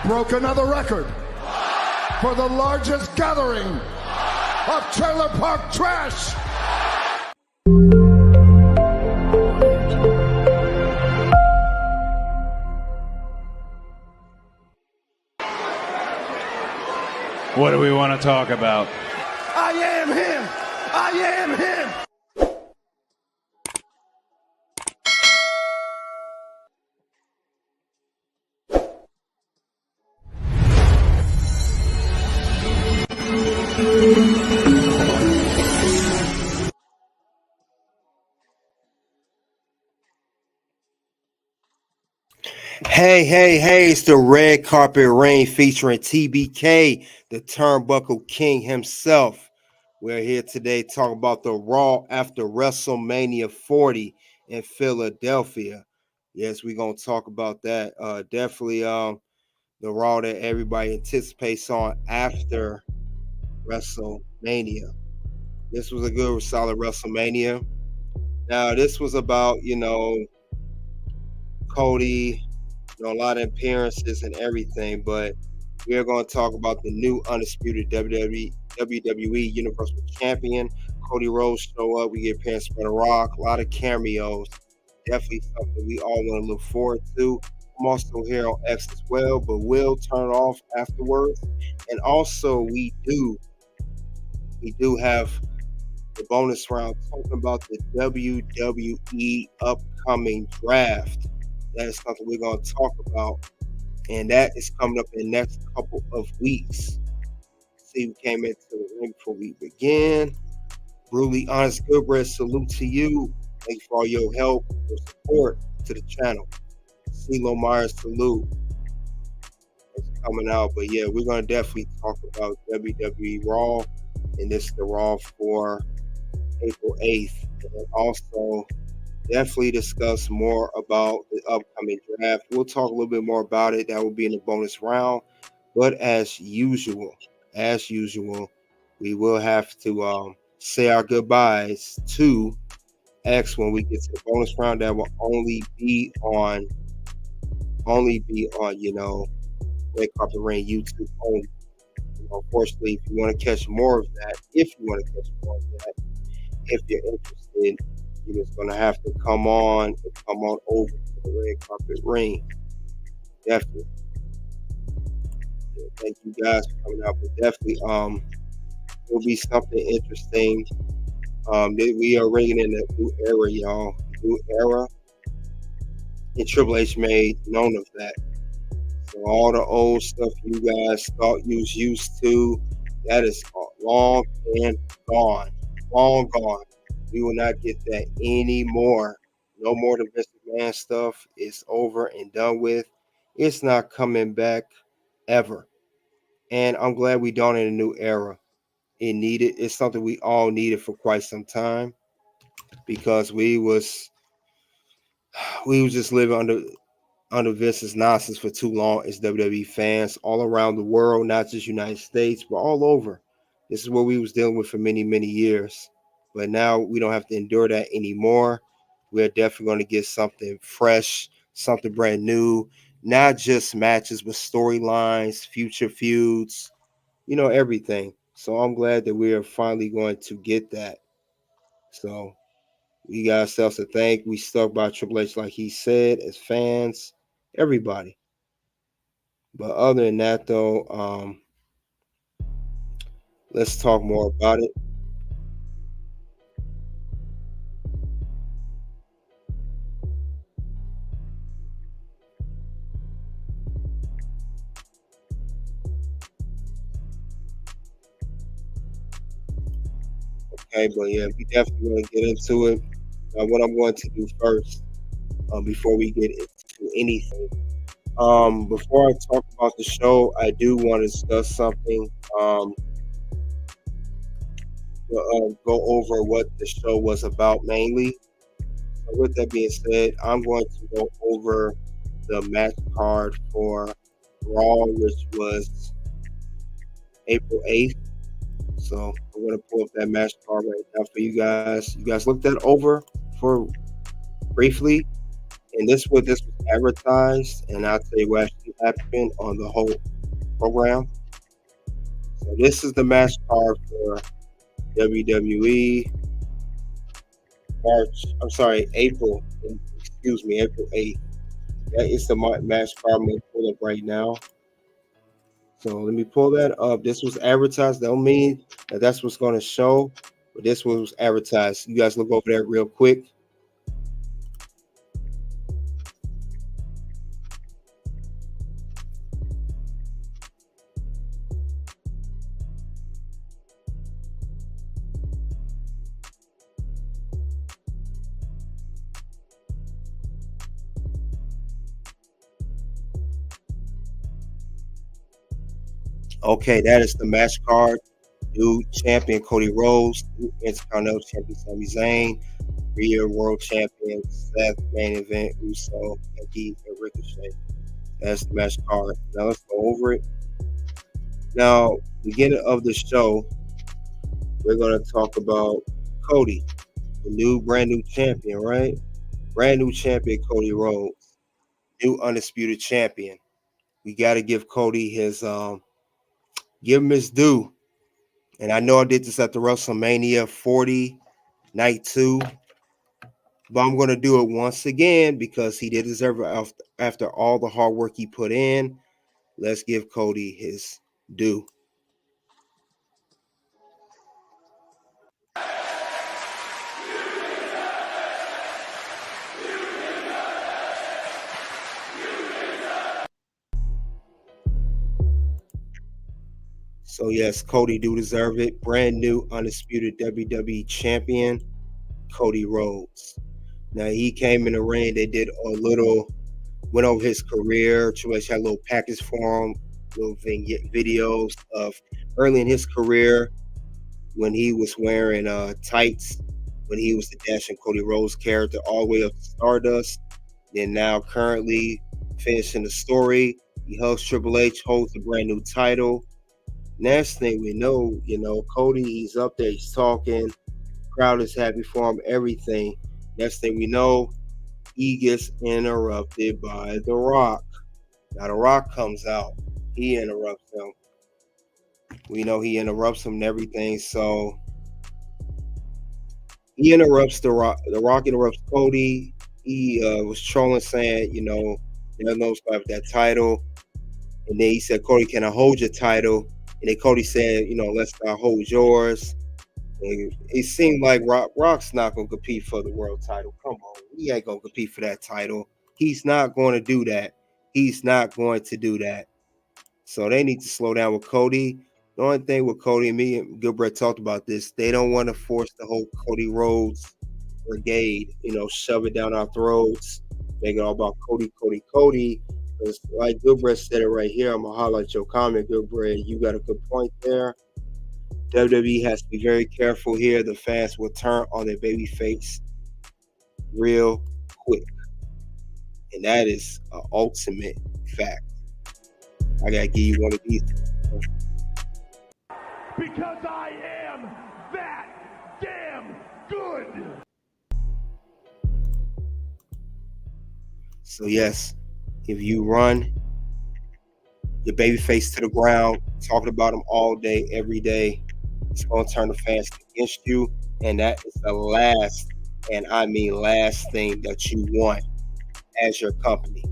broke another record for the largest gathering of trailer park trash. What do we want to talk about? I am him. I am him. Hey, it's the Red Carpet Reign featuring TBK, the Turnbuckle King himself. We're here today talking about the Raw after WrestleMania 40 in Philadelphia. Yes, we're going to talk about that. Definitely the Raw that everybody anticipates on after WrestleMania. This was a good, solid WrestleMania. Now, this was about, Cody, a lot of appearances and everything, but we are going to talk about the new undisputed WWE Universal Champion. Cody Rhodes show up. We get appearance from The Rock, a lot of cameos. Definitely something we all want to look forward to. I'm also here on X as well, but we'll turn it off afterwards. And also, we do have the bonus round talking about the WWE upcoming draft. That is something we're going to talk about, and that is coming up in the next couple of weeks. See, we came into the ring before we begin. Brutally Honest Goodbread, salute to you. Thank you for all your help and support to the channel. CeeLo Myers, salute. It's coming out, but yeah, we're going to definitely talk about WWE Raw, and this is the Raw for April 8th. And also, definitely discuss more about the upcoming draft. We'll talk a little bit more about it. That will be in the bonus round. But as usual, we will have to say our goodbyes to X when we get to the bonus round. That will only be on Red Carpet Reign YouTube only. Unfortunately, if you want to catch more of that, if you're interested, you're just gonna have to come on over to the Red Carpet Reign. Definitely. Yeah, thank you guys for coming out. But definitely, it'll be something interesting. We are ringing in a new era, y'all. New era. And Triple H made known of that. So all the old stuff you guys thought you was used to, that is long and gone. Long gone. We will not get that anymore. No more the Vince McMahon stuff. It's over and done with. It's not coming back ever. And I'm glad we dawned in a new era. It's something we all needed for quite some time, because we was just living under Vince's nonsense for too long as WWE fans all around the world, not just United States, but all over. This is what we was dealing with for many, many years. But now we don't have to endure that anymore. We're definitely going to get something fresh, something brand new, not just matches, but storylines, future feuds, everything. So I'm glad that we are finally going to get that. So we got ourselves to thank. We stuck by Triple H, like he said, as fans, everybody. But other than that, though, let's talk more about it. Okay, but yeah, we definitely want to get into it. What I'm going to do first, before we get into anything, before I talk about the show, I do want to discuss something. Go over what the show was about mainly. So with that being said, I'm going to go over the match card for Raw, which was April 8th. So I'm going to pull up that match card right now for you guys. You guys looked that over for briefly. And this was advertised, and I'll tell you what actually happened on the whole program. So this is the match card for WWE April. Excuse me, April 8th. That is the match card I'm gonna pull up right now. So let me pull that up. This was advertised. Don't mean that that's what's going to show, but this was advertised. You guys look over there real quick. Okay, that is the match card. New champion Cody Rhodes, new Intercontinental champion Sami Zayn, rear world champion Seth, main event Uso, Becky, and Ricochet. That's the match card. Now let's go over it. Now, beginning of the show, we're going to talk about Cody, the brand new champion, right? Brand new champion Cody Rhodes, new undisputed champion. We got to give Cody his give him his due. And I know I did this at the WrestleMania 40 night 2, but I'm going to do it once again because he did deserve it after all the hard work he put in. Let's give Cody his due. So yes, Cody do deserve it. Brand new undisputed WWE champion, Cody Rhodes. Now he came in the ring. They did went over his career. Triple H had a little package for him, little vignette videos of early in his career when he was wearing tights, when he was the Dashing Cody Rhodes character, all the way up to Stardust. Then now currently finishing the story, he hosts Triple H, holds a brand new title. Next thing we know, Cody, he's up there, he's talking, crowd is happy for him, everything. Next thing we know, he gets interrupted by The Rock. Now The Rock comes out, he interrupts him. We know he interrupts him and everything, so he interrupts The Rock. The Rock interrupts Cody. He was trolling, saying, there's no spot for that title. And then he said, Cody, can I hold your title? And then Cody said, let's not hold yours. And it seemed like Rock's not going to compete for the world title. Come on. He ain't going to compete for that title. He's not going to do that. He's not going to do that. So they need to slow down with Cody. The only thing with Cody and me and Gilbert talked about this, they don't want to force the whole Cody Rhodes brigade, shove it down our throats, make it all about Cody. Because like Gilbert said it right here, I'm going to highlight your comment, Gilbert. You got a good point there. WWE has to be very careful here. The fans will turn on their baby face real quick. And that is an ultimate fact. I got to give you one of these. Because I am that damn good. So yes, if you run your baby face to the ground, talking about them all day, every day, it's going to turn the fans against you. And that is the last, and I mean last thing that you want as your company.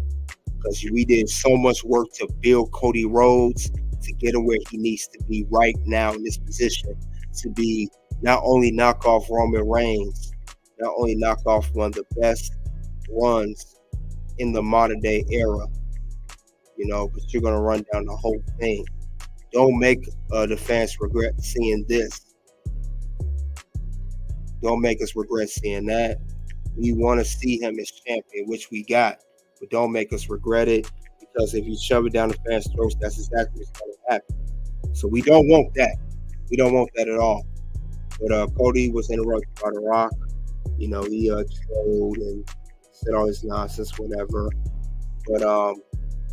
Because we did so much work to build Cody Rhodes to get him where he needs to be right now in this position, to be not only knock off Roman Reigns, not only knock off one of the best runs in the modern day era, but you're going to run down the whole thing. Don't make the fans regret seeing this. Don't make us regret seeing that. We want to see him as champion, which we got, but don't make us regret it, because if you shove it down the fans' throats, that's exactly what's going to happen. So we don't want that. We don't want that at all. But Cody was interrupted by The Rock. He trolled and said all this nonsense, whatever. But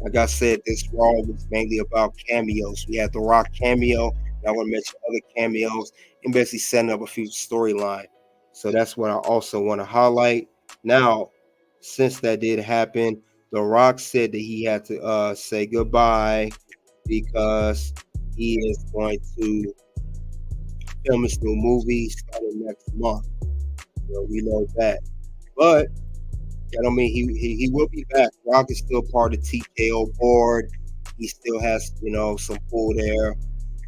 like I said, this Raw was mainly about cameos. We had The Rock cameo. And I want to mention other cameos and basically setting up a future storyline. So that's what I also want to highlight. Now, since that did happen, The Rock said that he had to say goodbye because he is going to film his new movie starting next month. We know that. But that don't mean he will be back. Rock is still part of the TKO board. He still has, some pull there.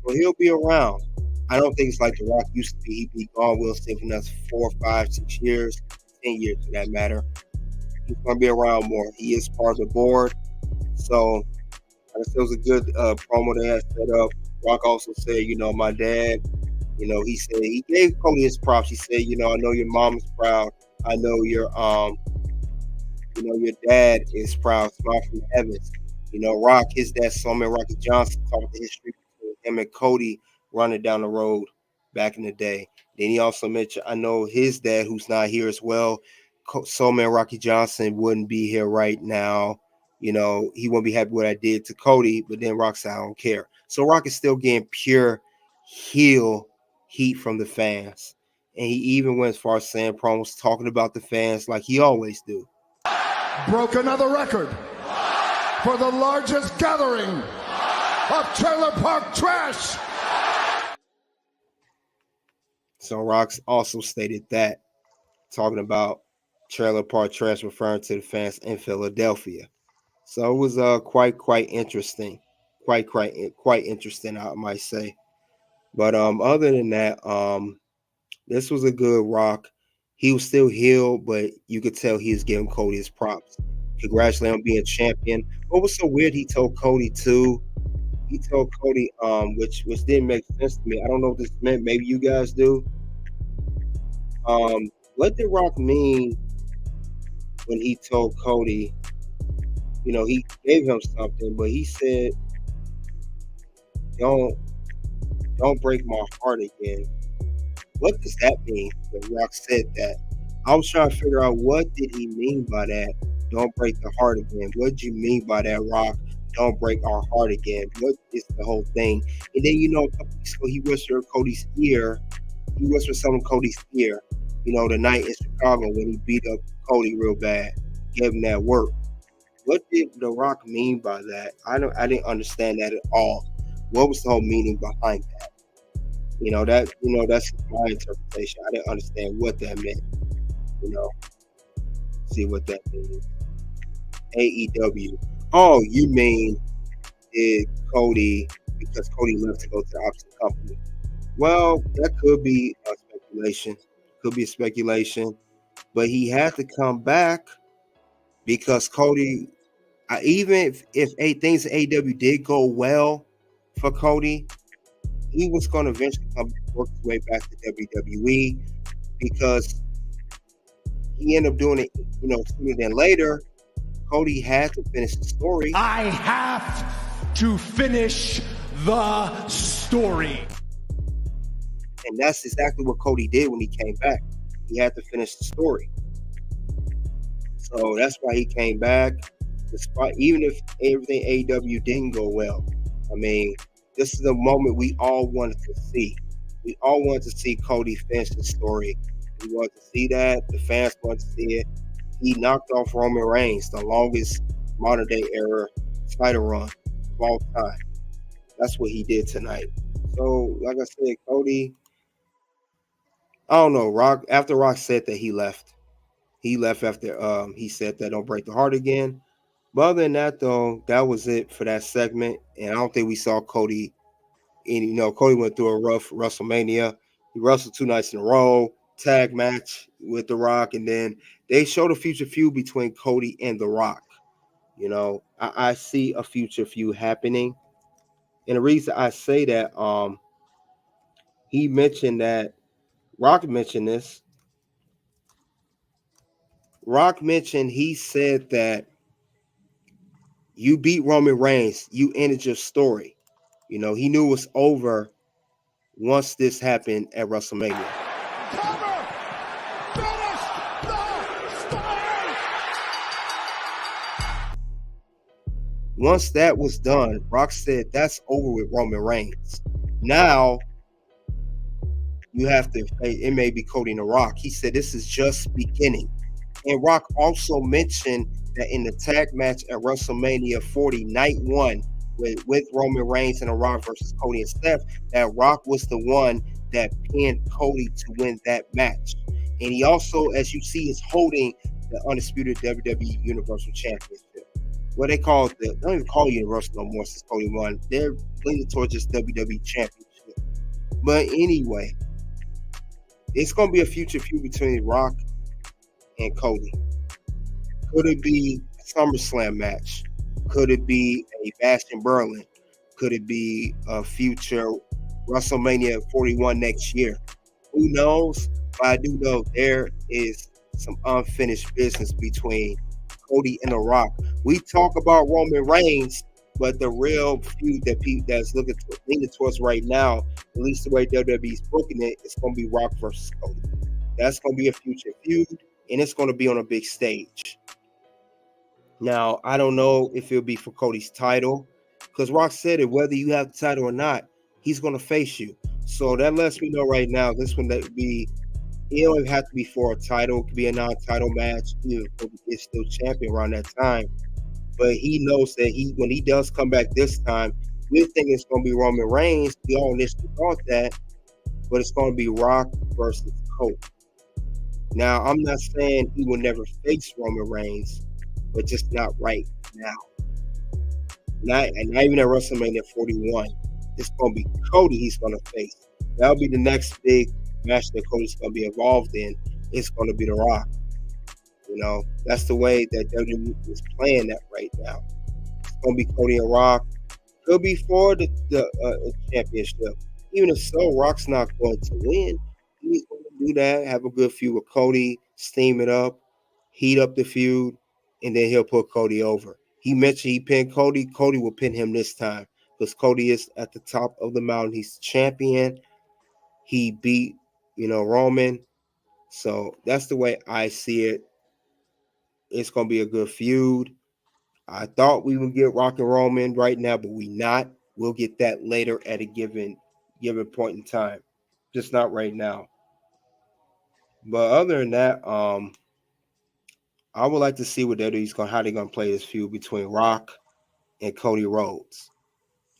So he'll be around. I don't think it's like The Rock used to be. He'd be gone, we'll see, for the next 4, 5, 6 years, 10 years for that matter. He's going to be around more. He is part of the board. So I guess it was a good promo they had set up. Rock also said, my dad, he said he gave Cody his props. He said, I know your mom is proud. I know your dad is proud. Smile from the heavens. Rock, his dad, Solomon Rocky Johnson, talked the history between him and Cody running down the road back in the day. Then he also mentioned, I know his dad, who's not here as well, Solomon Rocky Johnson, wouldn't be here right now. He wouldn't be happy what I did to Cody, but then Rock said, I don't care. So Rock is still getting pure heel heat from the fans. And he even went as far as saying promos, talking about the fans like he always do. Broke another record for the largest gathering of trailer park trash. So Rock also stated that, talking about trailer park trash, referring to the fans in Philadelphia. So it was quite interesting. Quite interesting, I might say. But other than that, this was a good Rock. He was still healed, but you could tell he was giving Cody his props. Congratulate him being champion. What was so weird, he told Cody too. He told Cody, which didn't make sense to me. I don't know what this meant. Maybe you guys do. What did Rock mean when he told Cody? He gave him something, but he said, "Don't break my heart again." What does that mean when Rock said that? I was trying to figure out, what did he mean by that? Don't break the heart again. What did you mean by that, Rock? Don't break our heart again. What is the whole thing? And then, a couple weeks ago, he whispered Cody's ear. He whispered something in Cody's ear, the night in Chicago when he beat up Cody real bad, gave him that work. What did The Rock mean by that? I didn't understand that at all. What was the whole meaning behind that? That's my interpretation. I didn't understand what that meant. See what that means. AEW. Oh, you mean did Cody, because Cody left to go to the opposite company? Well, that could be a speculation. Could be a speculation. But he had to come back because Cody, even if things at AEW did go well for Cody, he was going to eventually work his way back to WWE because he ended up doing it, sooner than later. Cody had to finish the story. I have to finish the story. And that's exactly what Cody did when he came back. He had to finish the story. So that's why he came back. Despite, even if everything AEW didn't go well. I mean, this is the moment we all wanted to see. We all wanted to see Cody finish the story. We wanted to see that. The fans wanted to see it. He knocked off Roman Reigns, the longest modern day era title run of all time. That's what he did tonight. So, like I said, Cody, I don't know. Rock, after Rock said that, he left. He left after he said that, don't break the heart again. But other than that, though, that was it for that segment. And I don't think we saw Cody. And, Cody went through a rough WrestleMania. He wrestled 2 nights in a row, tag match with The Rock. And then they showed a future feud between Cody and The Rock. I see a future feud happening. And the reason I say that, he mentioned that, Rock mentioned this. Rock mentioned, he said that you beat Roman Reigns, you ended your story. He knew it was over once this happened at WrestleMania. Cover! Finish the story! Once that was done, Rock said that's over with Roman Reigns. Now, you have to, it may be Cody and The Rock. He said this is just beginning. And Rock also mentioned that in the tag match at WrestleMania 40, night 1, with Roman Reigns and The Rock versus Cody and Steph, that Rock was the one that pinned Cody to win that match. And he also, as you see, is holding the undisputed WWE Universal Championship. What they call it, they don't even call it Universal no more since Cody won. They're leaning towards just WWE Championship. But anyway, it's going to be a future feud between Rock and Cody. Could it be a SummerSlam match? Could it be a Bash in Berlin? Could it be a future WrestleMania 41 next year? Who knows? But I do know there is some unfinished business between Cody and The Rock. We talk about Roman Reigns, but the real feud that that's leaning towards right now, at least the way WWE's booking it, it's going to be Rock versus Cody. That's going to be a future feud, and it's going to be on a big stage. Now, I don't know if it'll be for Cody's title, because Rock said it, whether you have the title or not, he's going to face you. So that lets me know right now, this one that would be, it don't even have to be for a title. It could be a non-title match. Cody is still champion around that time. But he knows that when he does come back this time, we think it's going to be Roman Reigns. We all initially thought that, but it's going to be Rock versus Cody. Now, I'm not saying he will never face Roman Reigns, but just not right now. Not even at WrestleMania 41. It's going to be Cody he's going to face. That'll be the next big match that Cody's going to be involved in. It's going to be The Rock. You know, that's the way that WWE is playing that right now. It's going to be Cody and Rock. Could be for the championship. Even if so, Rock's not going to win. He's going to do that, have a good feud with Cody, steam it up, heat up the feud, and then he'll put Cody over. He mentioned he pinned Cody. Cody will pin him this time because Cody is at the top of the mountain. He's champion. He beat, Roman. So that's the way I see it. It's going to be a good feud. I thought we would get Rock and Roman right now, but we not. We'll get that later at a given point in time. Just not right now. But other than that, I would like to see how they're going to play this feud between Rock and Cody Rhodes.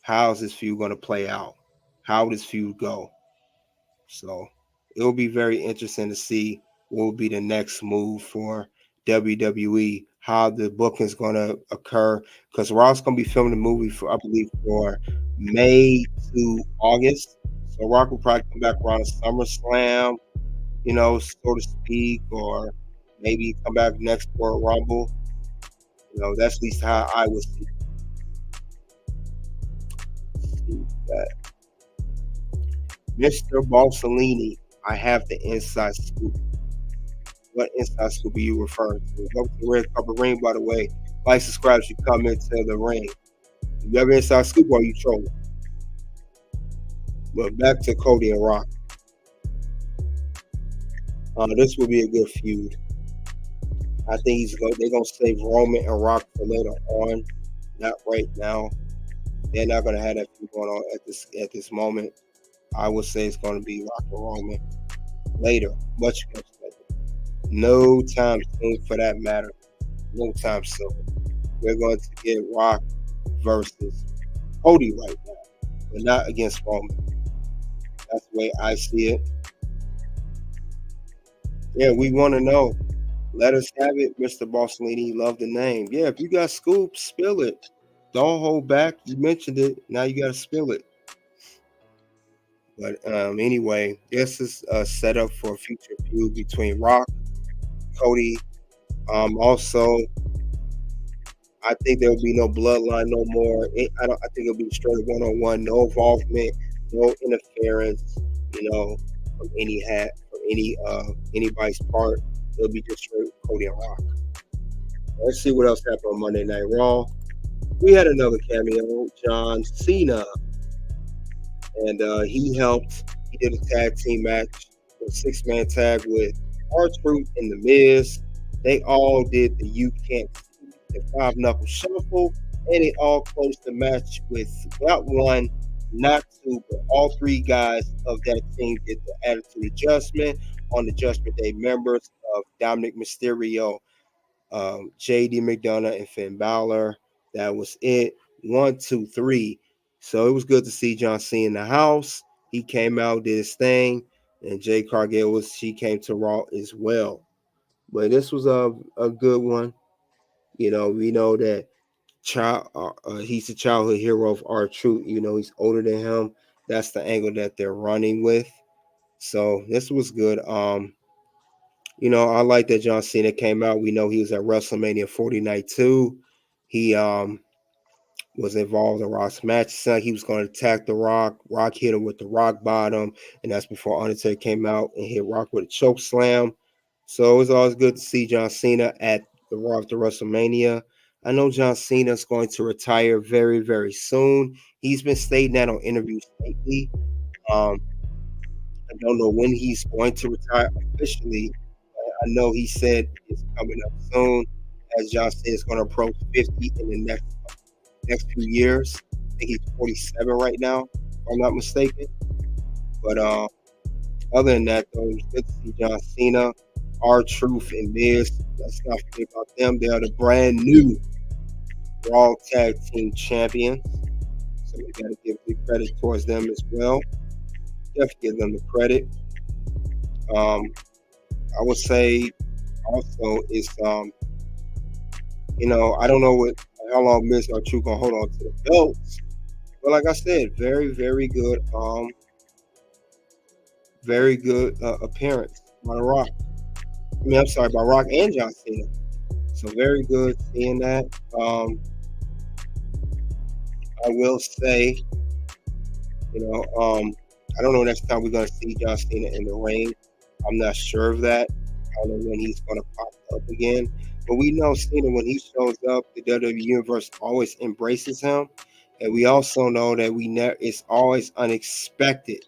How's this feud going to play out? How will this feud go? So it will be very interesting to see what will be the next move for WWE, how the booking is going to occur, because Rock's going to be filming the movie for May to August. So Rock will probably come back around SummerSlam, so to speak, or maybe come back next for a Rumble. That's at least how I would see that. Mr. Balsalini, I have the inside scoop. What inside scoop are you referring to? Welcome to the Red Carpet Ring, by the way. Like, subscribe, you comment to the ring. You have an inside scoop or are you trolling? But back to Cody and Rock. This will be a good feud. I think they're going to save Roman and Rock for later on, not right now. They're not going to have that feud going on at this moment. I would say it's going to be Rock and Roman later, much later. No time soon for that matter. No time soon. We're going to get Rock versus Cody right now, but not against Roman. That's the way I see it. Yeah, we want to know. Let us have it, Mr. Balsalini. Love the name. Yeah, if you got scoops, spill it. Don't hold back. You mentioned it. Now you got to spill it. But anyway, this is a setup for a future feud between Rock, Cody. Also, I think there will be no bloodline no more. I think it'll be straight one-on-one, no involvement, no interference, from anybody's part. It'll be just straight Cody and Rock. Let's see what else happened on Monday Night Raw. We had another cameo, John Cena. And he did a tag team match, a 6-man tag with R-Truth and The Miz. They all did the You Can't See the 5-knuckle shuffle, and they all closed the match with not one, not two, but all 3 guys of that team did the attitude adjustment on the Judgment Day members of Dominic Mysterio, JD McDonough and Finn Balor. That was it. 1, 2, 3. So it was good to see John Cena in the house. He came out, did his thing, and Jade Cargill she came to Raw as well. But this was a good one. We know that he's a childhood hero of R-Truth. He's older than him. That's the angle that they're running with. So this was good. I like that John Cena came out. We know he was at WrestleMania 49 too. He was involved in Rock's match. So he was going to attack The Rock. Rock hit him with the rock bottom, and that's before Undertaker came out and hit Rock with a choke slam. So it was always good to see John Cena at the Raw after WrestleMania. I know John Cena is going to retire very, very soon. He's been stating that on interviews lately. I don't know when he's going to retire officially. I know he said it's coming up soon, as John Cena is going to approach 50 in the next few years. I think he's 47 right now, if I'm not mistaken. But other than that, though, it's good to see John Cena, R-Truth, and Miz. Let's not forget about them. They are the brand new Raw Tag Team Champions. So we got to give the credit towards them as well. Definitely give them the credit. I would say also is I don't know how long Miz or Truth gonna hold on to the belts, but like I said, very, very good appearance by The Rock. By Rock and John Cena. So very good seeing that. I will say, I don't know next time we're gonna see John Cena in the ring. I'm not sure of that. I don't know when he's gonna pop up again. But we know Cena, when he shows up, the WWE Universe always embraces him. And we also know that it's always unexpected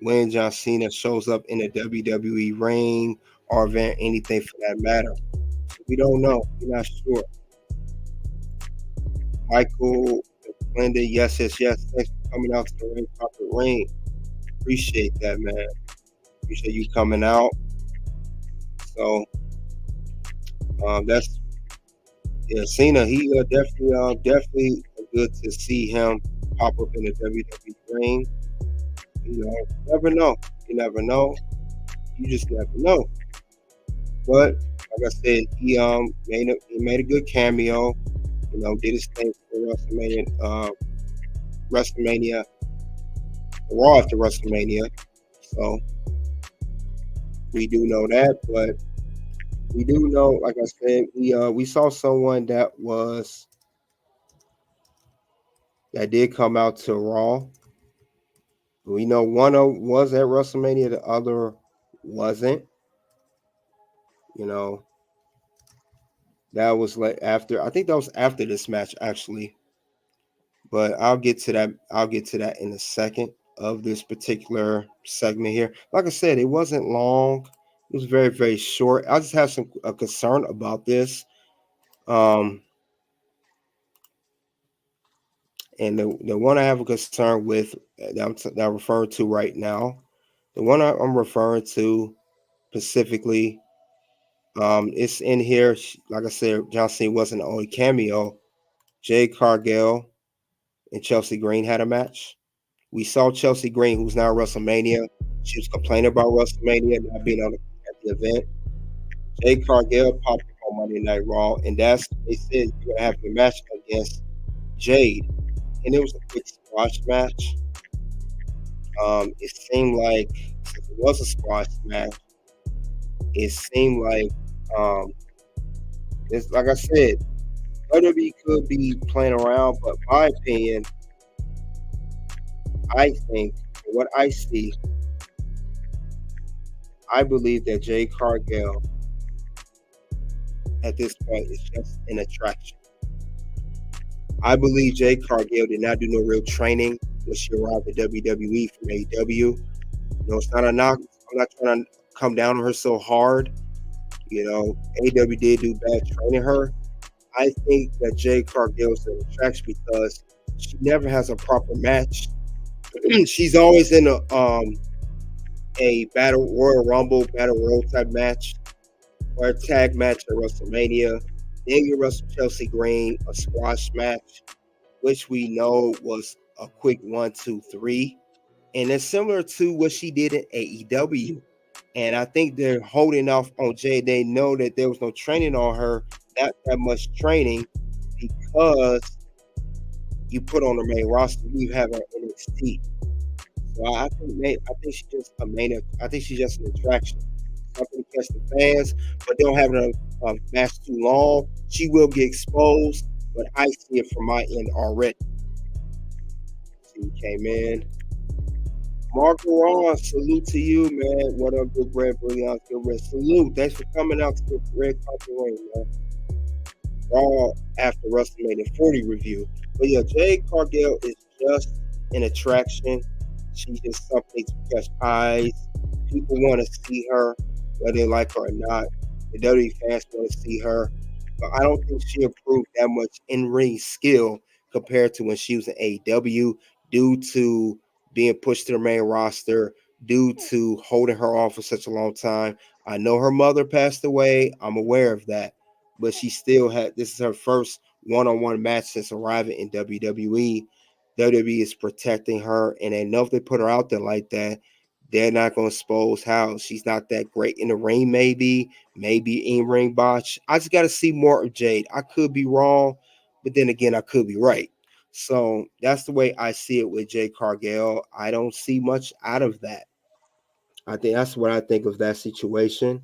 when John Cena shows up in a WWE ring or event, anything for that matter. We don't know. We're not sure. Michael, Linda, yes. Thanks for coming out to the ring, carpet ring. Appreciate that, man. Appreciate you coming out. So Cena. He definitely good to see him pop up in the WWE ring. You never know. You never know. You just never know. But like I said, he made a good cameo. Did his thing for WrestleMania, Raw after WrestleMania. So we do know that, but we do know, like I said, we saw someone that did come out to Raw. We know one was at WrestleMania, the other wasn't. That was after. I think that was after this match, actually. But I'll get to that. I'll get to that in a second of this particular segment here. Like I said, it wasn't long. It was very, very short. I just have a concern about this. And the one I have a concern with that I'm referring to right now, the one I'm referring to specifically, it's in here. Like I said, John Cena wasn't the only cameo. Jade Cargill and Chelsea Green had a match. We saw Chelsea Green, who's now at WrestleMania. She was complaining about WrestleMania not being at the event. Jade Cargill popped up on Monday Night Raw, and they said you're gonna have the match against Jade, and it was a quick squash match. It seemed like since it was a squash match, it seemed like it's like I said, WWE could be playing around, but in my opinion, I think what I see, I believe that Jade Cargill at this point is just an attraction. I believe Jade Cargill did not do no real training when she arrived at WWE from AEW. It's not a knock. I'm not trying to come down on her so hard. AEW did do bad training her. I think that Jade Cargill is an attraction because she never has a proper match. She's always in a Royal Rumble, Battle Royal type match, or a tag match at WrestleMania. Then you wrestled Chelsea Green, a squash match, which we know was a quick 1, 2, 3. And it's similar to what she did in AEW. And I think they're holding off on Jade. They know that there was no training on her, not that much training, because you put on the main roster, you have her NXT. So I think she's just I think she's just an attraction. Something to catch the fans, but they don't have a match too long. She will get exposed, but I see it from my end already. See who came in. Mark Ron, salute to you, man. What up, good bread, brilliant, good red. Salute. Thanks for coming out to the red carpet ring, man. Raw after WrestleMania 40 review. But yeah, Jade Cargill is just an attraction. She's just something to catch eyes. People want to see her, whether they like her or not. The WWE fans want to see her. But I don't think she improved that much in-ring skill compared to when she was in AEW, due to being pushed to the main roster, due to holding her off for such a long time. I know her mother passed away. I'm aware of that. But she still this is her first one-on-one match since arriving in WWE. WWE is protecting her, and they know if they put her out there like that, they're not going to expose how she's not that great in the ring, maybe in ring botch. I just got to see more of Jade. I could be wrong, but then again, I could be right. So that's the way I see it with Jade Cargill. I don't see much out of that. I think that's what I think of that situation.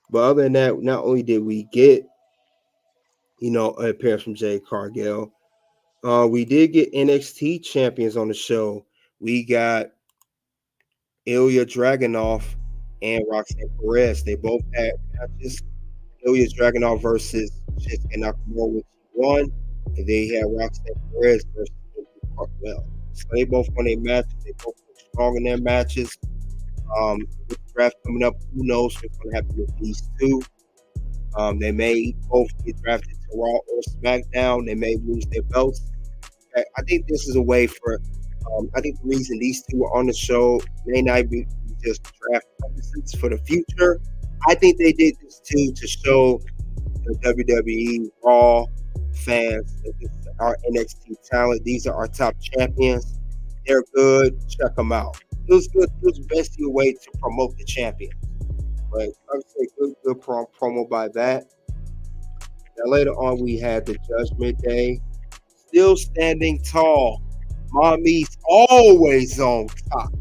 But other than that, not only did we get, an appearance from Jade Cargill, we did get NXT champions on the show. We got Ilya Dragunov and Roxanne Perez. They both had matches. Ilya Dragunov versus Shinsuke Nakamura, which he won. And they had Roxanne Perez versus Indy Cartwell. So they both won their matches. They both were strong in their matches. With the draft coming up, who knows what's going to happen with these two. They may both get drafted to Raw or SmackDown. They may lose their belts. I think this is a way for I think the reason these two are on the show may not be just draft purposes for the future. I think they did this too to show the WWE Raw fans that this is our NXT talent. These are our top champions. They're good. Check them out. It was good. It was basically a way to promote the champions. But I would say good promo by that. Now later on, we had the Judgment Day. Still standing tall. Mommy's always on top.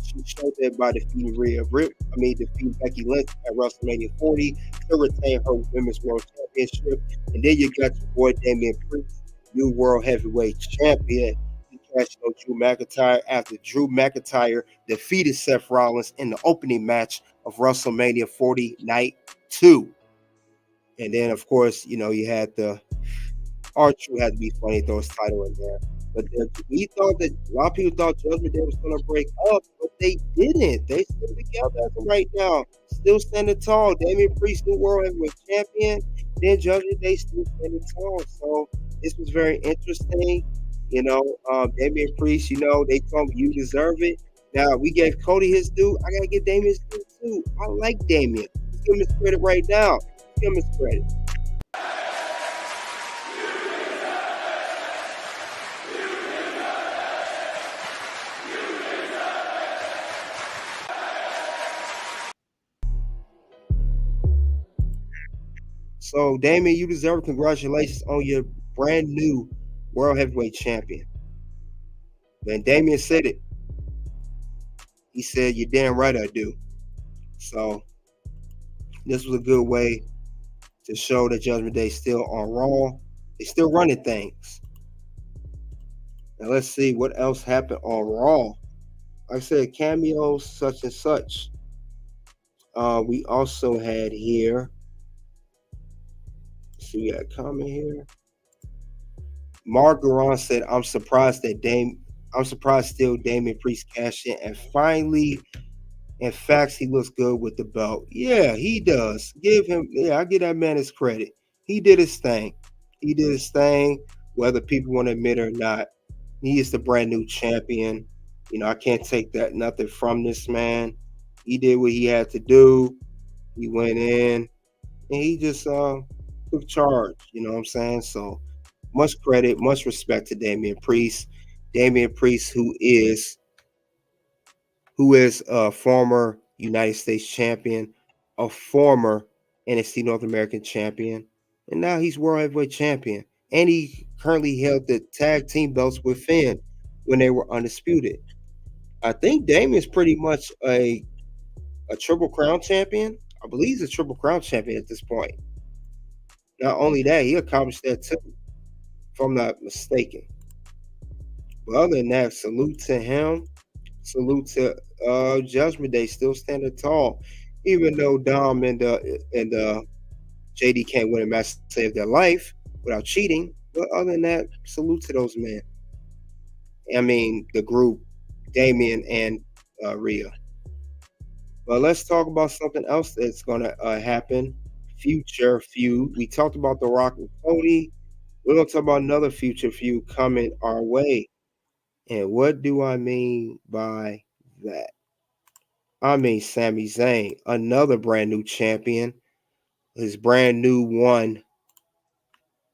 She showed that by defeating defeating Becky Lynch at WrestleMania 40 to retain her Women's World Championship. And then you got your boy Damian Priest, new World Heavyweight Champion. He cashed on Drew McIntyre after Drew McIntyre defeated Seth Rollins in the opening match of WrestleMania 40 Night 2. And then, of course, you had the R-Truth had to be funny, throw his title in there. But we thought that a lot of people thought Judgment Day was going to break up, but they didn't. They still together as of right now, still standing tall. Damian Priest, new World Heavyweight Champion. Then Judgment Day still standing tall. So this was very interesting. Damian Priest, they told me you deserve it. Now we gave Cody his due. I gotta give Damian his due too. I like Damian. Let's give him his credit right now. Let's give him his credit. So, Damian, you deserve congratulations on your brand new World Heavyweight Champion. Then Damian said it. He said, "You're damn right I do." So, this was a good way to show that Judgment Day still on Raw. They still running things. Now, let's see what else happened on Raw. Like I said, cameos, such and such. We also had here. So we got a comment here. Mark Garon said, I'm surprised still Damian Priest cashed in, and finally, in fact, he looks good with the belt. Yeah, he does. I give that man his credit. He did his thing. Whether people want to admit it or not. He is the brand new champion. I can't take nothing from this man. He did what he had to do. He went in and he just took charge. You know what I'm saying? So much credit, much respect to Damian Priest. Damian Priest, who is a former United States champion, a former NXT North American champion, and now he's World Heavyweight Champion. And he currently held the tag team belts with Finn when they were undisputed. I think Damian's pretty much a Triple Crown champion. I believe he's a Triple Crown champion at this point. Not only that, he accomplished that too, if I'm not mistaken. But other than that, salute to him. Salute to Judgment Day, still standing tall, even though Dom and JD can't win a match to save their life without cheating. But other than that, salute to those men. I mean, the group, Damian and Rhea. But let's talk about something else that's going to happen. Future feud. We talked about The Rock and Cody. We're going to talk about another future feud coming our way. And what do I mean by that? I mean Sami Zayn, another brand new champion. His brand new one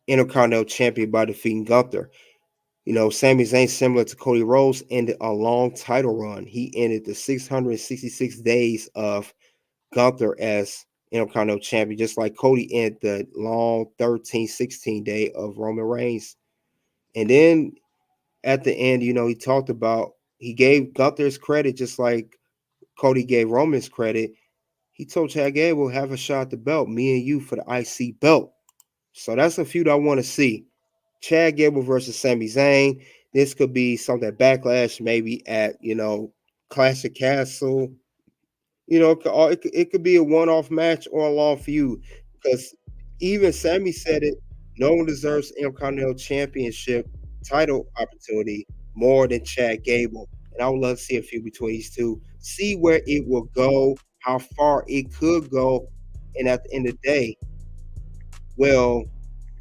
Intercontinental champion by defeating Gunther. You know, Sami Zayn, similar to Cody Rhodes, ended a long title run. He ended the 666 days of Gunther as Intercontinental champion, just like Cody ended the long 13-16 day of Roman Reigns. And then at the end, you know, he gave Gunther's credit just like Cody gave Roman's credit. He told Chad Gable, have a shot at the belt, me and you for the IC belt. So that's a feud I want to see. Chad Gable versus Sami Zayn. This could be something backlash, maybe at, you know, Clash of Castle. You know, it could be a one-off match or a long feud. Because even Sami said it, no one deserves Intercontinental Championship title opportunity more than Chad Gable. And I would love to see a feud between these two. See where it will go, how far it could go. And at the end of the day, will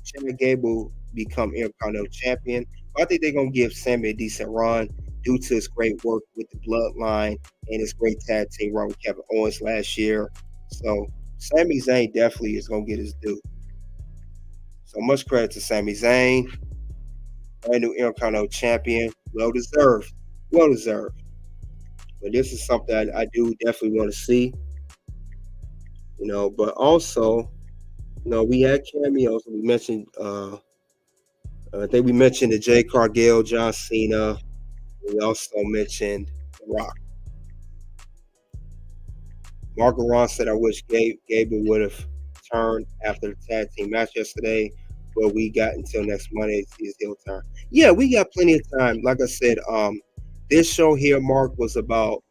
Chad Gable become Intercontinental Champion? But I think they're going to give Sami a decent run due to his great work with the Bloodline and his great tag team run with Kevin Owens last year. So Sami Zayn definitely is going to get his due. So much credit to Sami Zayn, brand new Intercontinental Champion. Well deserved. Well deserved. But this is something I do definitely want to see. You know, but also, you know, we had cameos. We mentioned, I think we mentioned the Jay Cargill, John Cena. We also mentioned The Rock. Marco Ron said, I wish Gable would have turned after the tag team match yesterday, but we got until next Monday to see his heel turn. Yeah, we got plenty of time. Like I said, this show here, Mark, was about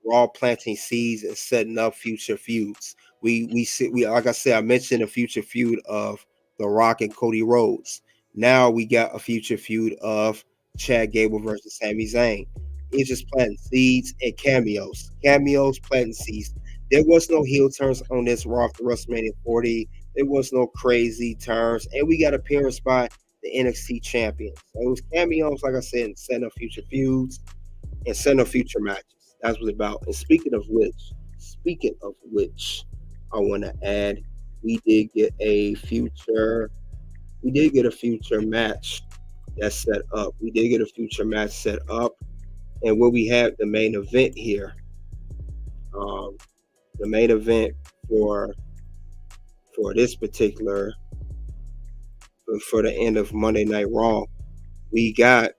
Raw planting seeds and setting up future feuds. We like I said, I mentioned a future feud of The Rock and Cody Rhodes. Now we got a future feud of Chad Gable versus Sami Zayn. It's just planting seeds and cameos. Cameos, planting seeds. There was no heel turns on this Raw after WrestleMania 40. There was no crazy turns. And we got appearance by the NXT champion. So it was cameos, like I said, and setting up future feuds and setting up future matches. That's what it's about. And speaking of which, I want to add, we did get a future match that's set up. We did get a future match set up. And where we have the main event here. The main event for this particular, for the end of Monday Night Raw, we got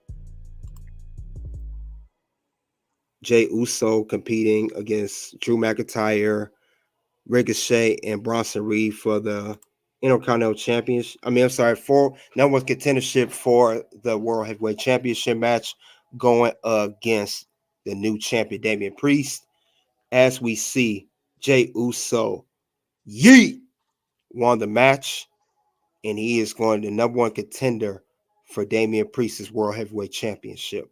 Jey Uso competing against Drew McIntyre, Ricochet, and Bronson Reed for the Intercontinental Championship. For number one contendership for the World Heavyweight Championship match, going against the new champion Damian Priest. As we see, Jey Uso won the match, and he is going to number one contender for Damian Priest's World Heavyweight Championship.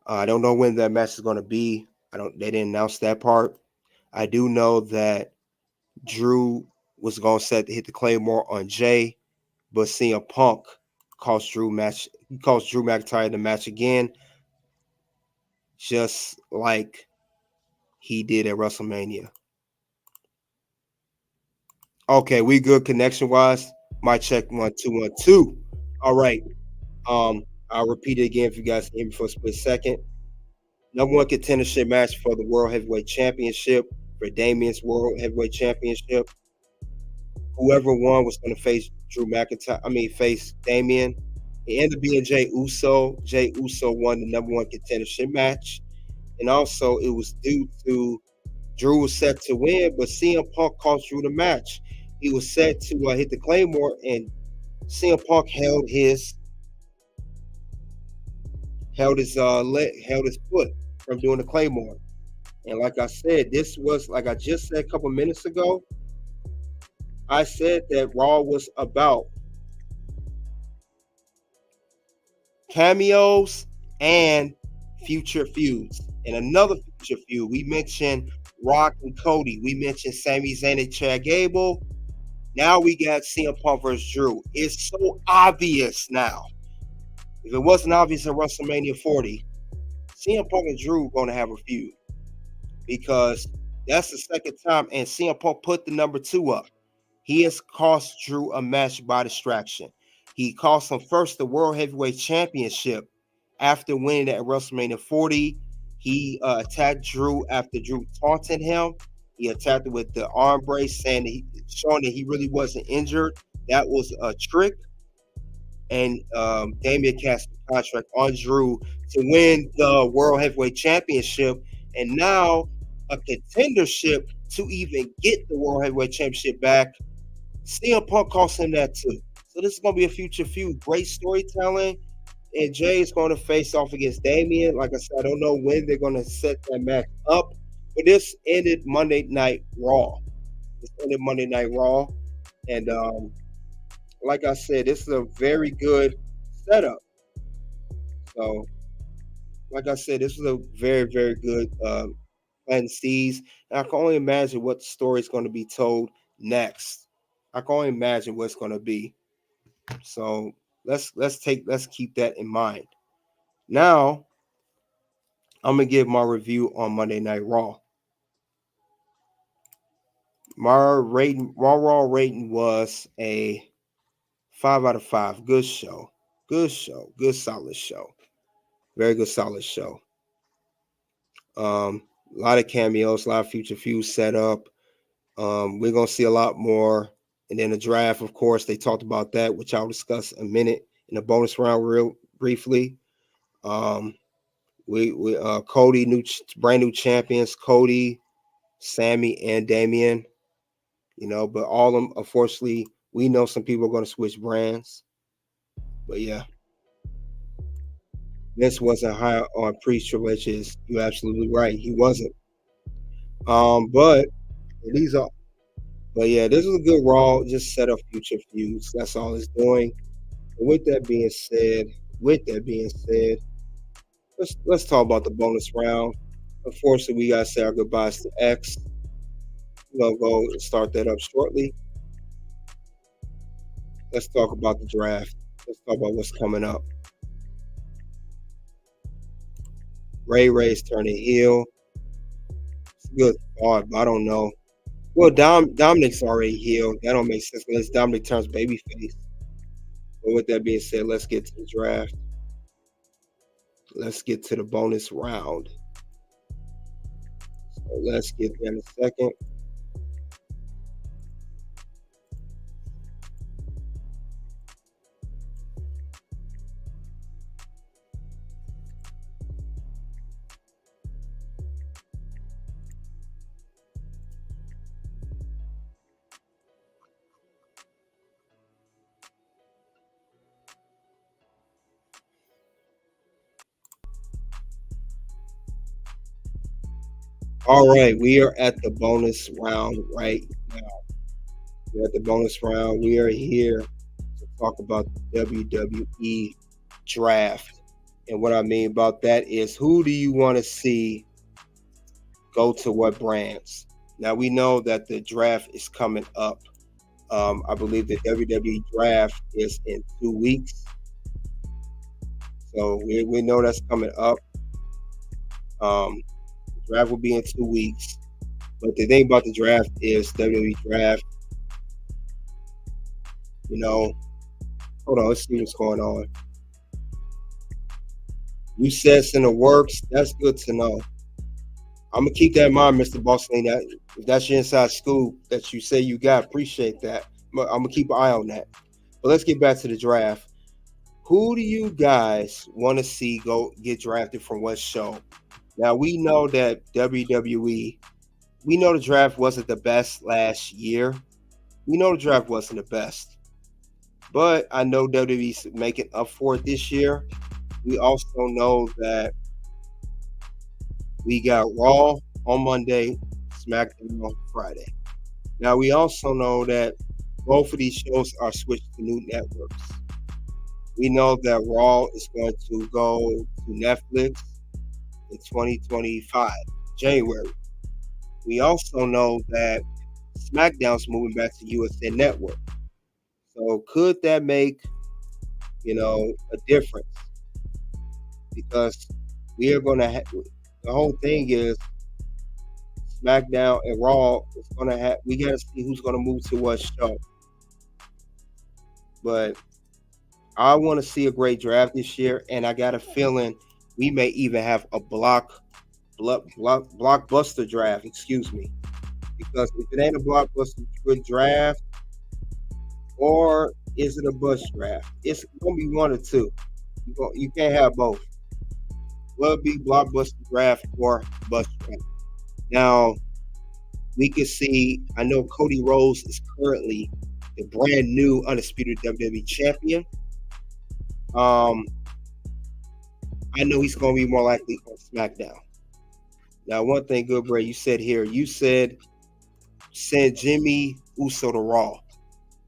I don't know when that match is going to be. They didn't announce that part. I do know that Drew was going to set to hit the Claymore on Jay, but CM Punk cost Drew McIntyre the match again, just like he did at WrestleMania. Okay, we good connection wise. My check 1 2 1 2. All right. I'll repeat it again if you guys can hear me for a split second. Number one contendership match for the World Heavyweight Championship, for Damien's World Heavyweight Championship. Whoever won was going to face Drew McIntyre. Face Damien. It ended up being Jey Uso. Jey Uso won the number one contendership match. And also, it was due to Drew was set to win, but CM Punk cost Drew the match. He was set to hit the Claymore, and CM Punk held his foot from doing the Claymore. And like I said, this was, like I just said a couple minutes ago, I said that Raw was about cameos and future feuds. And another future feud, we mentioned Rock and Cody. We mentioned Sami Zayn and Chad Gable. Now we got CM Punk versus Drew. It's so obvious now. If it wasn't obvious at WrestleMania 40, CM Punk and Drew are going to have a feud, because that's the second time, and CM Punk put the number 2 up. He has cost Drew a match by distraction. He cost him first the World Heavyweight Championship after winning at WrestleMania 40. He attacked Drew after Drew taunted him. He attacked him with the arm brace, showing that he really wasn't injured. That was a trick. And Damien cast the contract on Drew to win the World Heavyweight Championship, and now a contendership to even get the World Heavyweight Championship back. CM Punk cost him that too. So this is going to be a future feud. Great storytelling. And Jay is going to face off against Damien. Like I said, I don't know when they're going to set that match up. But this ended Monday Night Raw. And like I said, this is a very good setup. So, like I said, this is a very, very good plan C's. And I can only imagine what the story is going to be told next. I can only imagine what it's going to be. So let's keep that in mind. Now, I'm gonna give my review on Monday Night Raw. My raw rating was a 5 out of 5. Good show. Good solid show. Very good solid show. A lot of cameos, a lot of future feuds set up. We're gonna see a lot more. And then the draft, of course, they talked about that, which I'll discuss in a minute in the bonus round real briefly. Cody, brand new champions, Cody, Sammy, and Damien. But all of them, unfortunately, we know some people are going to switch brands. But yeah, Vince wasn't high on Priest-Triple H. You're absolutely right. He wasn't. But this is a good Raw. Just set up future feuds. That's all it's doing. And with that being said, let's talk about the bonus round. Unfortunately, we gotta say our goodbyes to X. We're gonna go and start that up shortly. Let's talk about the draft. Let's talk about what's coming up. Ray's turning heel. It's a good thought, but I don't know. Well, Dominic's already healed. That don't make sense unless Dominic turns babyface. But with that being said, let's get to the draft. Let's get to the bonus round. So let's get there in a second. All right, we are at the bonus round right now. We're at the bonus round. We are here to talk about the WWE draft. And what I mean about that is, who do you want to see go to what brands? Now, we know that the draft is coming up. I believe the WWE draft is in 2 weeks. So we know that's coming up. Draft will be in 2 weeks. But the thing about the draft is WWE draft You know, hold on, let's see what's going on. You said it's in the works. That's good to know. I'm gonna keep that in mind, Mr. Boston. If that's your inside scoop that you say you got, appreciate that. I'm gonna keep an eye on that. But let's get back to the draft. Who do you guys want to see go get drafted from what show? Now we know that WWE. We know the draft wasn't the best last year. We know the draft wasn't the best, but I know WWE's making up for it this year. We also know that we got Raw on Monday, SmackDown on Friday. Now, we also know that both of these shows are switched to new networks. We know that Raw is going to go to Netflix in 2025, January. We also know that SmackDown's moving back to USA Network. So could that make, a difference? Because we are going to have, the whole thing is SmackDown and Raw is going to have, we got to see who's going to move to what show. But I want to see a great draft this year, and I got a feeling we may even have a blockbuster draft, excuse me. Because if it ain't a blockbuster good draft, or is it a bust draft? It's going to be one or two. You can't have both. Will it be blockbuster draft or bust draft? Now, we can see, I know Cody Rhodes is currently the brand new undisputed WWE champion. I know he's going to be more likely on SmackDown. Now, one thing, Good Bray, you said send Jimmy Uso to Raw.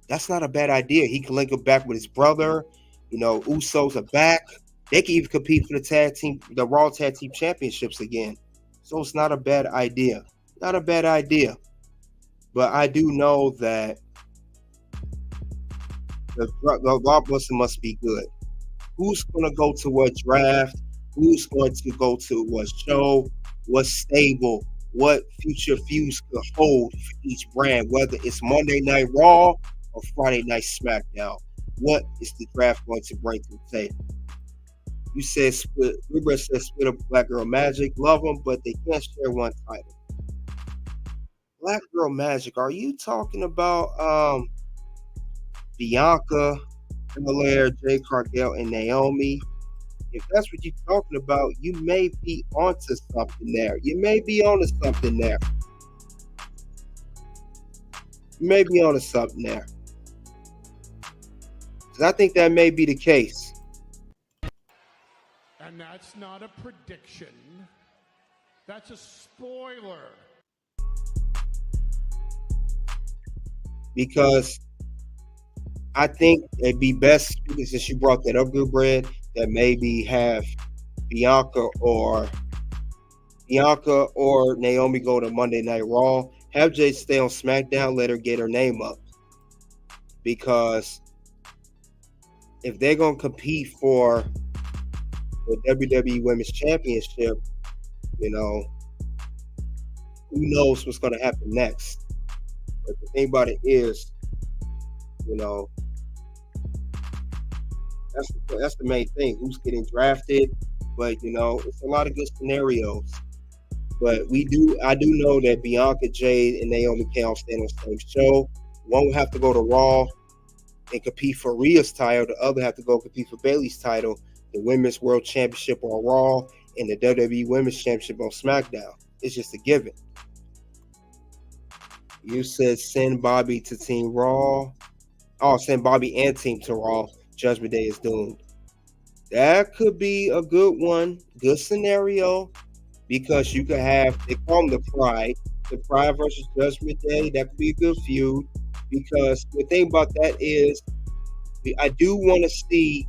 That's not a bad idea. He can link up back with his brother. Usos are back. They can even compete for the Raw Tag Team Championships again. So it's not a bad idea. Not a bad idea. But I do know that the blockbuster must be good. Who's going to go to what draft? Who's going to go to what show? What stable? What future feuds could hold for each brand? Whether it's Monday Night Raw or Friday Night SmackDown. What is the draft going to bring to the table? You said split. Ruber said split up Black Girl Magic. Love them, but they can't share one title. Black Girl Magic. Are you talking about Bianca Belair, Jade Cargill, and Naomi? If that's what you're talking about, you may be onto something there. You may be onto something there. Because I think that may be the case. And that's not a prediction. That's a spoiler. Because I think it'd be best, since you brought that up, Good Bread, that maybe have Bianca or Naomi go to Monday Night Raw. Have Jade stay on SmackDown, let her get her name up. Because if they're going to compete for the WWE Women's Championship, who knows what's going to happen next. But the thing about it is, that's the main thing. Who's getting drafted? But it's a lot of good scenarios. But I do know that Bianca, Jade, and Naomi can't all stand on the same show. One will have to go to Raw and compete for Rhea's title. The other have to go compete for Bayley's title, the Women's World Championship on Raw, and the WWE Women's Championship on SmackDown. It's just a given. You said send Bobby to Team Raw. Oh, send Bobby and Team to Raw. Judgment Day is doomed. That could be a good one, good scenario, because you could have, they call them the Pride versus Judgment Day. That could be a good feud, because the thing about that is, I do want to see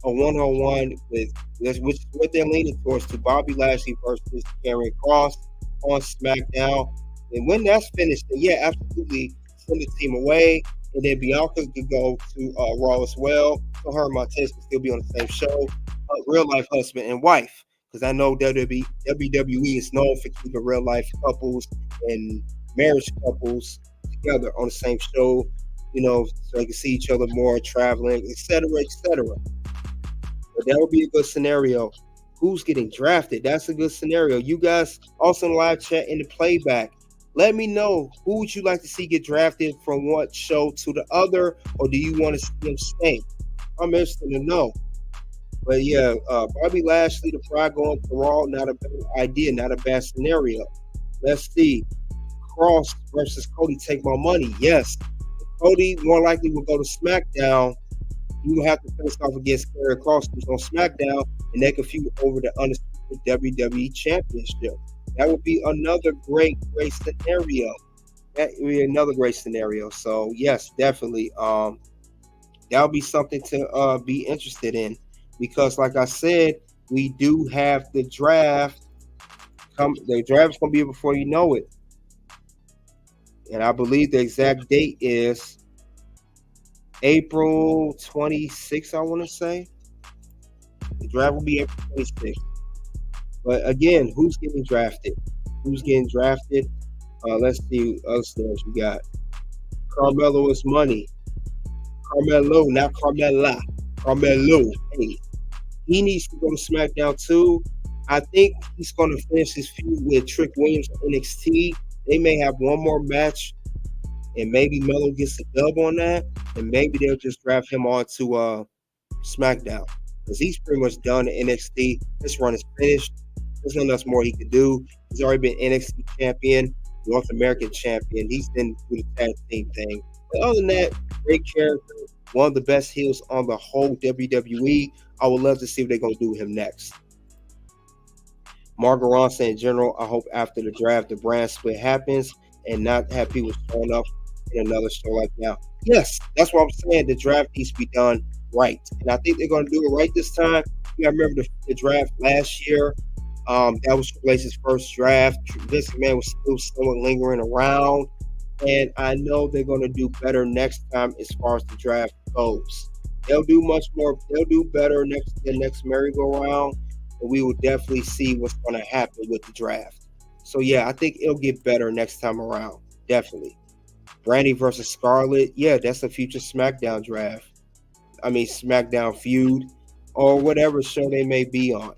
a one-on-one which is what they're leaning towards, to Bobby Lashley versus Karrion Kross on SmackDown. And when that's finished, then yeah, absolutely send the team away. And then Bianca could go to Raw as well. So her and Montez can still be on the same show. Real life husband and wife. Because I know WWE is known for keeping real life couples and marriage couples together on the same show. so they can see each other more, traveling, etc., etc. But that would be a good scenario. Who's getting drafted? That's a good scenario. You guys also in the live chat in the playback, let me know who would you like to see get drafted from what show to the other, or do you want to see them stay? I'm interested to know. But yeah, Bobby Lashley, the Pride going to Raw, not a bad idea, not a bad scenario. Let's see. Cross versus Cody, take my money. Yes. Cody more likely will go to SmackDown. You will have to face off against Karrion Kross, who's on SmackDown, and they can feud over the undisputed WWE Championship. That would be another great scenario. That would be another great scenario. So yes, definitely. That would be something to be interested in, because like I said, we do have the draft. The draft is gonna be here before you know it. And I believe the exact date is April 26th, I want to say. The draft will be April 26th. But again, who's getting drafted? Who's getting drafted? Let's see what other stars we got. Carmelo is money. Carmelo, not Carmella. Carmelo. Hey, he needs to go to SmackDown too. I think he's going to finish his feud with Trick Williams on NXT. They may have one more match, and maybe Melo gets a dub on that, and maybe they'll just draft him on to SmackDown, because he's pretty much done at NXT. This run is finished. There's nothing else more he could do. He's already been NXT champion, North American champion. He's been through the tag team thing. But other than that, great character, one of the best heels on the whole WWE. I would love to see what they're going to do with him next. Margot Ronson in general, I hope after the draft, the brand split happens and not have people showing up in another show like now. Yes, that's what I'm saying. The draft needs to be done right. And I think they're going to do it right this time. You got to remember the draft last year. That was Triple H's first draft. Vince McMahon was still somewhat lingering around. And I know they're going to do better next time as far as the draft goes. They'll do much more. They'll do better next merry-go-round. And we will definitely see what's going to happen with the draft. So, yeah, I think it'll get better next time around. Definitely. Brandy versus Scarlett. Yeah, that's a future SmackDown draft. I mean, SmackDown feud or whatever show they may be on.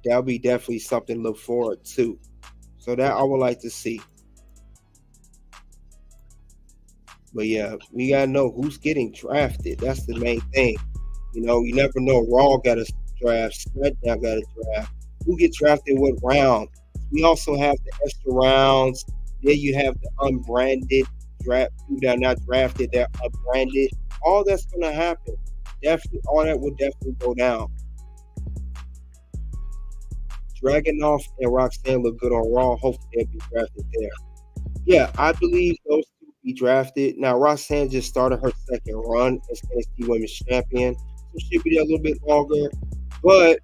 That'll be definitely something to look forward to. So that I would like to see. But, yeah, we got to know who's getting drafted. That's the main thing. You know, you never know. Raw got a draft, SmackDown got a draft. Who get drafted what round? We also have the extra rounds. Then you have the unbranded draft, people that are not drafted, they're unbranded. All that's going to happen. Definitely. All that will definitely go down. Dragunov and Roxanne look good on Raw. Hopefully they'll be drafted there. Yeah, I believe those two will be drafted. Now, Roxanne just started her second run as NXT Women's Champion. So she'll be there a little bit longer. But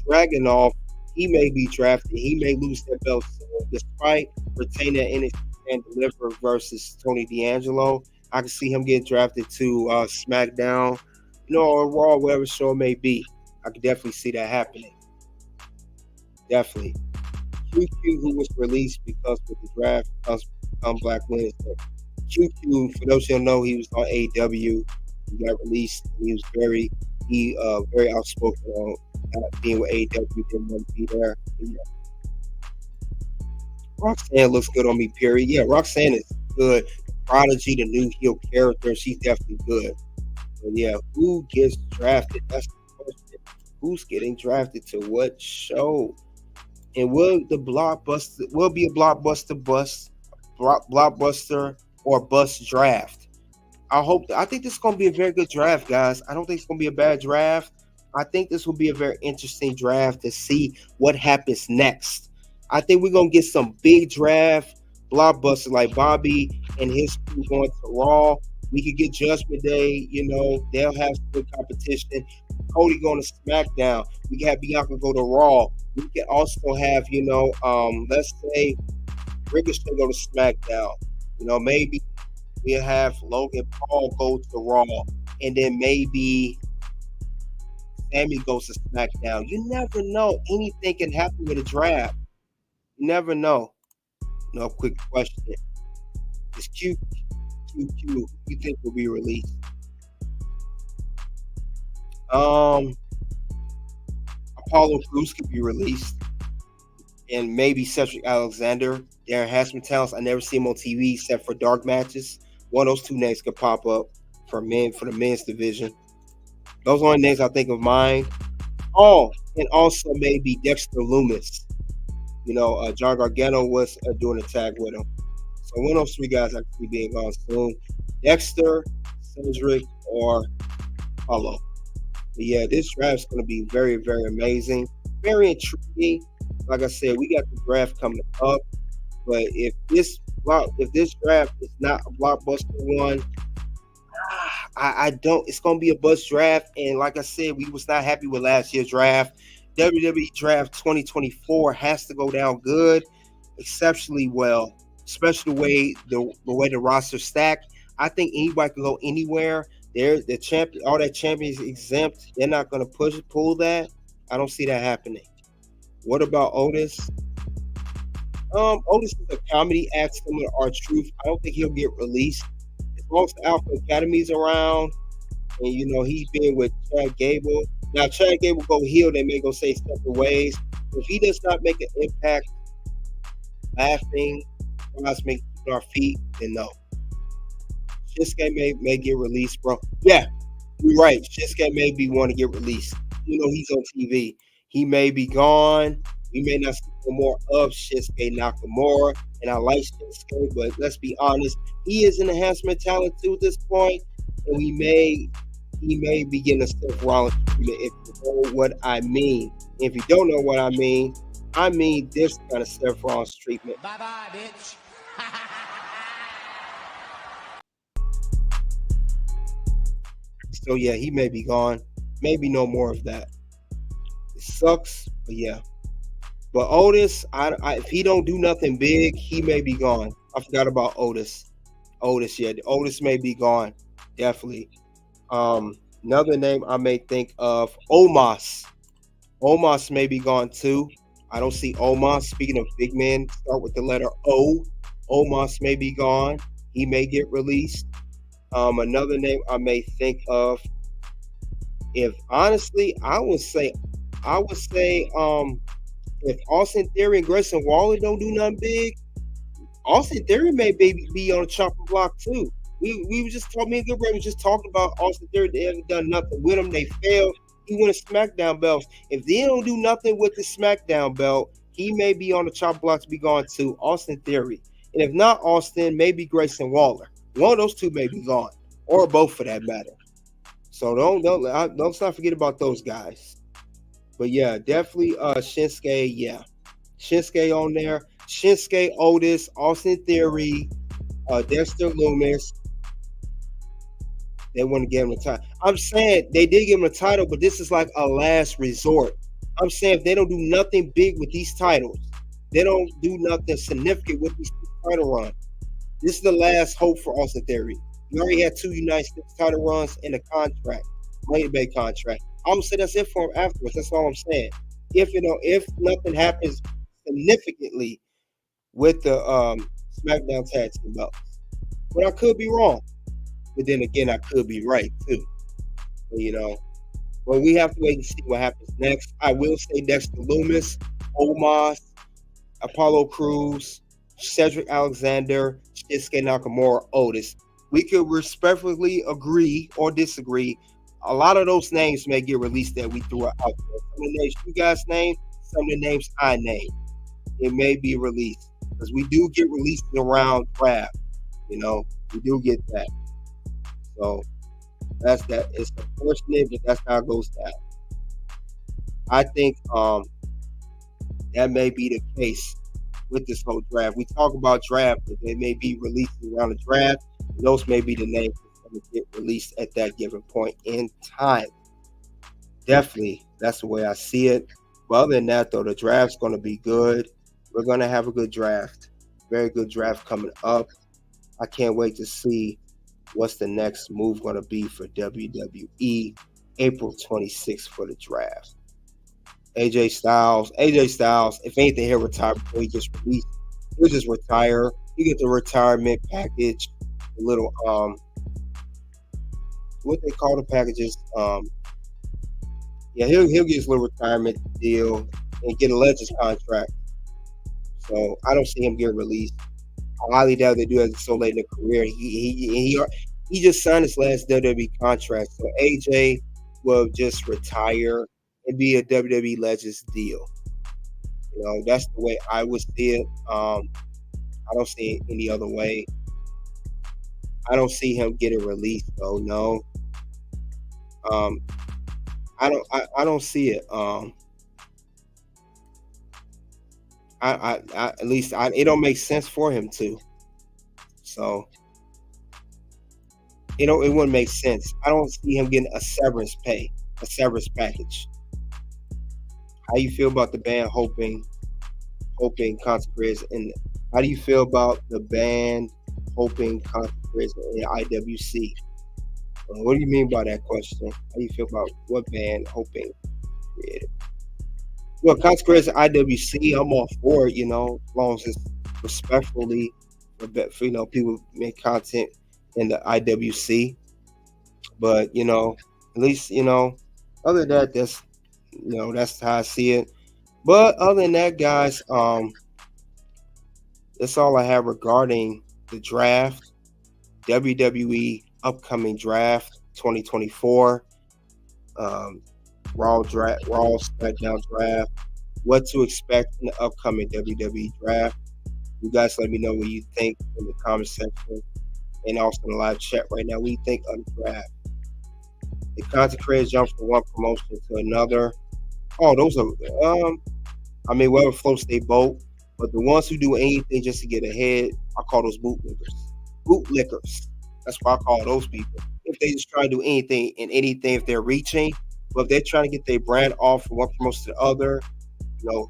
Dragunov, he may be drafted. He may lose that belt soon, despite retaining NXT and Deliver versus Tony D'Angelo. I can see him getting drafted to SmackDown, or Raw, whatever show it may be. I can definitely see that happening. Definitely. QQ, who was released because of the draft, comes Black Wednesday. QQ, for those who don't know, he was on AEW. He got released. He was very outspoken on being with AEW. Didn't want to be there. Yeah. Roxanne looks good on me, period. Yeah, Roxanne is good. Prodigy, the new heel character, she's definitely good. But yeah, who gets drafted? That's the question. Who's getting drafted to what show? And will be a blockbuster or bust draft? I think this is going to be a very good draft, guys. I don't think it's going to be a bad draft. I think this will be a very interesting draft to see what happens next. I think we're going to get some big draft blockbusters like Bobby and his crew going to Raw. We could get Judgment Day, they'll have some good competition. Cody going to SmackDown. We can have Bianca go to Raw. We can also have, let's say Ricochet go to SmackDown. Maybe we'll have Logan Paul go to Raw. And then maybe Sammy goes to SmackDown. You never know. Anything can happen with a draft. You never know. Quick question. Is QQ you think will be released? Apollo Crews could be released, and maybe Cedric Alexander. Their enhancement talents. I never see them on TV except for dark matches. One of those two names could pop up for the men's division. Those are the names I think of mine. Oh, and also maybe Dexter Loomis. John Gargano was doing a tag with him. So one of those three guys I could see being gone soon. Dexter, Cedric, or Apollo. But yeah, this draft is going to be very, very amazing. Very intriguing. Like I said, we got the draft coming up. But if this draft is not a blockbuster one, I don't. It's gonna be a bust draft, and like I said, we was not happy with last year's draft. WWE Draft 2024 has to go down good, exceptionally well, especially the way the roster stacked. I think anybody can go anywhere. They're the champion. All that champions exempt. They're not gonna pull that. I don't see that happening. What about Otis? Otis is a comedy act similar to R-Truth. I don't think he'll get released. As long as the Alpha Academy's around, and he's been with Chad Gable. Now Chad Gable go heel, they may go say separate ways. If he does not make an impact, laughing, us making our feet, then no. Shinsuke may get released, bro. Yeah, you're right. Shinsuke may be one to get released. He's on TV. He may be gone. We may not see no more of Shinsuke Nakamura, and I like Shinsuke, but let's be honest, he is an enhancement talent too at this point, and he may be getting a Seth Rollins treatment if you know what I mean. If you don't know what I mean this kind of Seth Rollins treatment. Bye-bye, bitch. So yeah, he may be gone. Maybe no more of that. It sucks, but yeah. But Otis, if he don't do nothing big, he may be gone. I forgot about Otis. Otis may be gone, definitely. Another name I may think of, Omos. Omos may be gone too. I don't see Omos. Speaking of big men, start with the letter O. Omos may be gone. He may get released. Another name I may think of, if honestly, I would say, if Austin Theory and Grayson Waller don't do nothing big, Austin Theory may be on the chopping block too. We were just talking, me and Goodbread was just talking about Austin Theory. They haven't done nothing with him. They failed. He won a SmackDown belt. If they don't do nothing with the SmackDown belt, he may be on the chopping block to be gone too. Austin Theory. And if not Austin, maybe Grayson Waller. One of those two may be gone, or both for that matter. So let's not forget about those guys. But yeah, definitely Shinsuke. Yeah, Shinsuke on there. Shinsuke, Otis, Austin Theory, Dexter Loomis. They want to give him a title. I'm saying they did give him a title, but this is like a last resort. I'm saying if they don't do nothing big with these titles, they don't do nothing significant with these title runs, this is the last hope for Austin Theory. He already had 2 United States title runs in the contract, Money Bay contract. I'm gonna say that's it for him afterwards. That's all I'm saying. If nothing happens significantly with the SmackDown tag team belts, but I could be wrong. But then again, I could be right too. But we have to wait and see what happens next. I will say Dexter Loomis, Omos, Apollo Crews, Cedric Alexander, Shinsuke Nakamura, Otis. We could respectfully agree or disagree. A lot of those names may get released that we threw out there. Some of the names you guys named, some of the names I named, it may be released because we do get released around draft. We do get that. So that's that. It's unfortunate, but that's how it goes down. I think that may be the case with this whole draft. We talk about draft, but they may be released around the draft. Those may be the names that will get released at that given point in time. Definitely, that's the way I see it. But other than that, though, the draft's going to be good. We're going to have a good draft. Very good draft coming up. I can't wait to see what's the next move going to be for WWE. April 26th for the draft. AJ Styles, if anything, he'll retire before he gets released. He'll just retire. You get the retirement package. little what they call the packages. Yeah, he'll get his little retirement deal and get a Legends contract. So I don't see him getting released. I highly doubt they do as so late in the career. He just signed his last WWE contract. So AJ will just retire and be a WWE Legends deal. You know, that's the way I would see it. I don't see it any other way. I don't see him getting released though. No. I don't see it. At least it don't make sense for him to. So it wouldn't make sense. I don't see him getting a severance package. How you feel about the band hoping Consequence, and how do you feel about the band hoping Consequence in IWC? What do you mean by that question? How do you feel about what band hoping created? Well, Consequence IWC, I'm all for it, you know, as long as it's respectfully for people make content in the IWC. But, you know, at least, you know, other than that, that's how I see it. But other than that, guys, that's all I have regarding the draft, WWE upcoming draft 2024, Raw SmackDown draft, what to expect in the upcoming WWE draft. You guys let me know what you think in the comment section and also in the live chat right now. What do you think of the draft? The content creators jump from one promotion to another. Oh, those are whoever floats their boat. But the ones who do anything just to get ahead, I call those bootlickers. That's what I call those people. If they just try to do anything if they're reaching, but if they're trying to get their brand off from one promotion to the other, you know,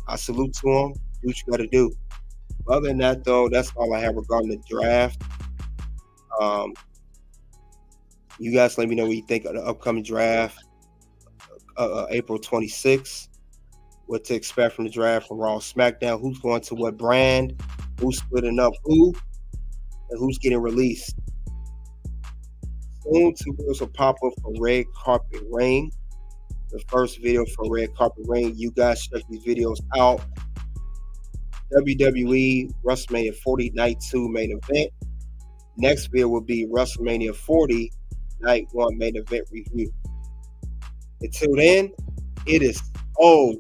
I salute to them. Do what you got to do. Other than that, though, that's all I have regarding the draft. You guys let me know what you think of the upcoming draft, April 26th. What to expect from the draft from Raw SmackDown, who's going to what brand, who's splitting up who, and who's getting released. Soon, 2 videos will pop up for Red Carpet Ring. The first video for Red Carpet Ring, you guys check these videos out. WWE WrestleMania 40 Night 2 main event. Next video will be WrestleMania 40 Night 1 main event review. Until then, it is OUT.